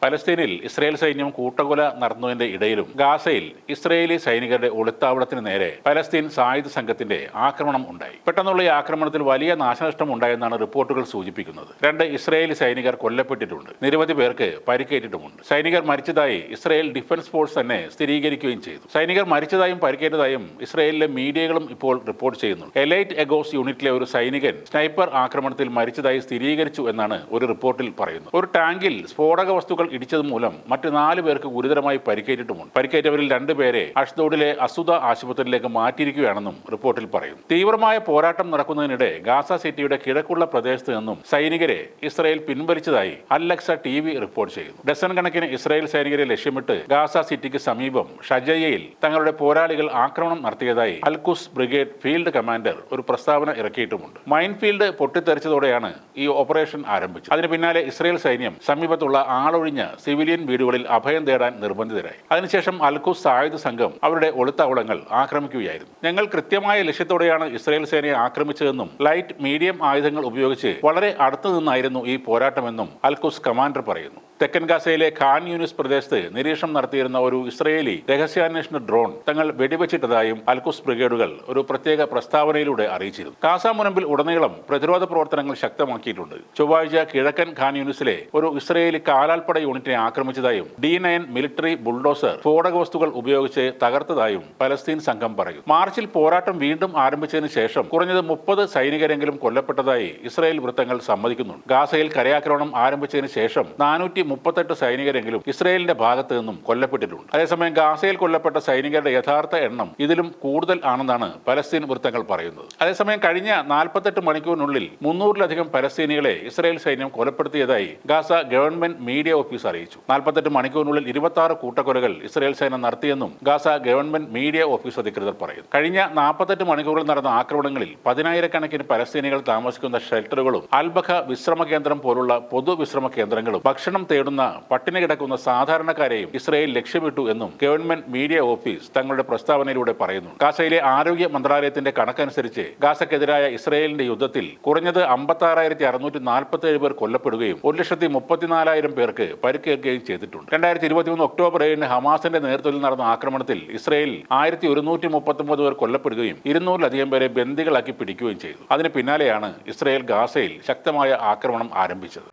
പലസ്തീനിൽ Israel സൈന്യം കൂട്ടക്കൊല നടന്നതിന്റെ ഇടയിലും ഗാസയിൽ ഇസ്രായേലി സൈനികരുടെ ഒളിത്താവളത്തിന് നേരെ പലസ്തീൻ സായുധ സംഘത്തിന്റെ ആക്രമണം ഉണ്ടായി. പെട്ടെന്നുള്ള ഈ ആക്രമണത്തിൽ വലിയ നാശനഷ്ടം ഉണ്ടായെന്നാണ് റിപ്പോർട്ടുകൾ സൂചിപ്പിക്കുന്നത്. 2 ഇസ്രായേലി സൈനികർ കൊല്ലപ്പെട്ടിട്ടുണ്ട്. നിരവധി പേർക്ക് പരിക്കേറ്റിട്ടുമുണ്ട്. സൈനികർ മരിച്ചതായി ഇസ്രായേൽ ഡിഫൻസ് ഫോഴ്സ് തന്നെ സ്ഥിരീകരിക്കുകയും ചെയ്തു. സൈനികർ മരിച്ചതായും പരിക്കേറ്റതായും ഇസ്രായേലിലെ മീഡിയകളും ഇപ്പോൾ റിപ്പോർട്ട് ചെയ്യുന്നുണ്ട്. എലൈറ്റ് എഗോസ് യൂണിറ്റിലെ ഒരു സൈനികൻ സ്നൈപ്പർ ആക്രമണത്തിൽ മരിച്ചതായി സ്ഥിരീകരിച്ചു എന്നാണ് ഒരു റിപ്പോർട്ടിൽ പറയുന്നത്. ഒരു ടാങ്കിൽ സ്ഫോടക വസ്തുക്കൾ ഇടിച്ചത് മൂലം മറ്റ് 4 പേർക്ക് ഗുരുതരമായി പരിക്കേറ്റിട്ടുമുണ്ട്. പരിക്കേറ്റവരിൽ 2 പേരെ അഷ്ദോഡിലെ അസുദ ആശുപത്രിയിലേക്ക് മാറ്റിയിരിക്കുകയാണെന്നും റിപ്പോർട്ടിൽ പറയുന്നു. തീവ്രമായ പോരാട്ടം നടക്കുന്നതിനിടെ ഗാസ സിറ്റിയുടെ കിഴക്കുള്ള പ്രദേശത്ത് നിന്നും സൈനികരെ ഇസ്രായേൽ പിൻവലിച്ചതായി അൽ-അക്സ TV റിപ്പോർട്ട് ചെയ്യുന്നു. ഡസൻ കണക്കിന് ഇസ്രായേൽ സൈനികരെ ലക്ഷ്യമിട്ട് ഗാസ സിറ്റിക്ക് സമീപം ഷജയയിൽ തങ്ങളുടെ പോരാളികൾ ആക്രമണം നടത്തിയതായി അൽ-ഖുസ് ബ്രിഗേഡ് ഫീൽഡ് കമാൻഡർ ഒരു പ്രസ്താവന ഇറക്കിയിട്ടുമുണ്ട്. മൈൻഫീൽഡ് പൊട്ടിത്തെറിച്ചതോടെയാണ് ഈ ഓപ്പറേഷൻ ആരംഭിച്ചത്. അതിന് പിന്നാലെ ഇസ്രായേൽ സൈന്യം സമീപത്തുള്ള ആളൊഴിഞ്ഞ സിവിലിയൻ വീടുകളിൽ അഭയം തേടാൻ നിർബന്ധിതരായി. അതിനുശേഷം അൽ-ഖുസ് സായുധ സംഘം അവരുടെ ഒളിത്താവളങ്ങൾ ആക്രമിക്കുകയായിരുന്നു. ഞങ്ങൾ കൃത്യമായ ലക്ഷ്യത്തോടെയാണ് ഇസ്രായേൽ സേനയെ ആക്രമിച്ചതെന്നും ലൈറ്റ് മീഡിയം ആയുധങ്ങൾ ഉപയോഗിച്ച് വളരെ അടുത്തു നിന്നായിരുന്നു ഈ പോരാട്ടമെന്നും അൽ-ഖുസ് കമാൻഡർ പറയുന്നു. തെക്കൻ ഗാസയിലെ ഖാൻ യൂനിസ് പ്രദേശത്ത് നിരീക്ഷണം നടത്തിയിരുന്ന ഒരു ഇസ്രായേലി രഹസ്യാന്വേഷണ ഡ്രോൺ തങ്ങൾ വെടിവെച്ചിട്ടതായും അൽ-ഖുസ് ബ്രിഗേഡുകൾ ഒരു പ്രത്യേക പ്രസ്താവനയിലൂടെ അറിയിച്ചിരുന്നു. ഗാസ മുനമ്പിൽ ഉടനീളം പ്രതിരോധ പ്രവർത്തനങ്ങൾ ശക്തമാക്കിയിട്ടുണ്ട്. ചൊവ്വാഴ്ച കിഴക്കൻ ഖാൻ യൂനിസിലെ ഒരു ഇസ്രായേലി കാലാൽപ്പട യൂണിറ്റിനെ ആക്രമിച്ചതായും D9 മിലിറ്ററി ബുൾഡോസർ സ്ഫോടക വസ്തുക്കൾ ഉപയോഗിച്ച് തകർത്തതായും പലസ്തീൻ സംഘം പറയുന്നു. മാർച്ചിൽ പോരാട്ടം വീണ്ടും ആരംഭിച്ചതിന് ശേഷം കുറഞ്ഞത് 30 സൈനികരെങ്കിലും കൊല്ലപ്പെട്ടതായി ഇസ്രായേൽ വൃത്തങ്ങൾ സമ്മതിക്കുന്നുണ്ട്. ഗാസയിൽ കരയാക്രമണം ആരംഭിച്ചതിന് ശേഷം 438 സൈനികരെങ്കിലും ഇസ്രായേലിന്റെ ഭാഗത്ത് നിന്നും കൊല്ലപ്പെട്ടിട്ടുണ്ട്. അതേസമയം ഗാസയിൽ കൊല്ലപ്പെട്ട സൈനികരുടെ യഥാർത്ഥ എണ്ണം ഇതിലും കൂടുതൽ ആണെന്നാണ് പലസ്തീൻ വൃത്തങ്ങൾ പറയുന്നത്. അതേസമയം കഴിഞ്ഞ 48 മണിക്കൂറിനുള്ളിൽ 300-ലധികം പലസ്തീനികളെ ഇസ്രായേൽ സൈന്യം കൊലപ്പെടുത്തിയതായി ഗാസ ഗവൺമെന്റ് മീഡിയ ഓഫീസ് അറിയിച്ചു. 48 മണിക്കൂറിനുള്ളിൽ 26 കൂട്ടക്കൊലകൾ ഇസ്രായേൽ സൈന്യം നടത്തിയെന്നും ഗാസ ഗവൺമെന്റ് മീഡിയ ഓഫീസ് അധികൃതർ പറയുന്നു. കഴിഞ്ഞ 48 മണിക്കൂറിൽ നടന്ന ആക്രമണങ്ങളിൽ 10,000-കണക്കിന് പലസ്തീനികൾ താമസിക്കുന്ന ഷെൽട്ടറുകളും അൽബഖ വിശ്രമ കേന്ദ്രം പോലുള്ള പൊതുവിശ്രമ കേന്ദ്രങ്ങളും ഭക്ഷണം തേടുന്ന പട്ടിണി കിടക്കുന്ന സാധാരണക്കാരെയും ഇസ്രായേൽ ലക്ഷ്യമിട്ടു എന്നും ഗവൺമെന്റ് മീഡിയ ഓഫീസ് തങ്ങളുടെ പ്രസ്താവനയിലൂടെ പറയുന്നു. ഗാസയിലെ ആരോഗ്യ മന്ത്രാലയത്തിന്റെ കണക്കനുസരിച്ച് ഗാസക്കെതിരായ ഇസ്രായേലിന്റെ യുദ്ധത്തിൽ കുറഞ്ഞത് 56,647 പേർ കൊല്ലപ്പെടുകയും 1,34,000 പേർക്ക് പരിക്കേൽക്കുകയും ചെയ്തിട്ടുണ്ട്. 2023 ഒക്ടോബർ 7 ഹമാസിന്റെ നേതൃത്വത്തിൽ നടന്ന ആക്രമണത്തിൽ ഇസ്രായേൽ 1,139 പേർ കൊല്ലപ്പെടുകയും 200-ലധികം പേരെ ബന്ദികളാക്കി പിടിക്കുകയും ചെയ്തു. അതിന് പിന്നാലെയാണ് ഇസ്രായേൽ ഗാസയിൽ ശക്തമായ ആക്രമണം ആരംഭിച്ചത്.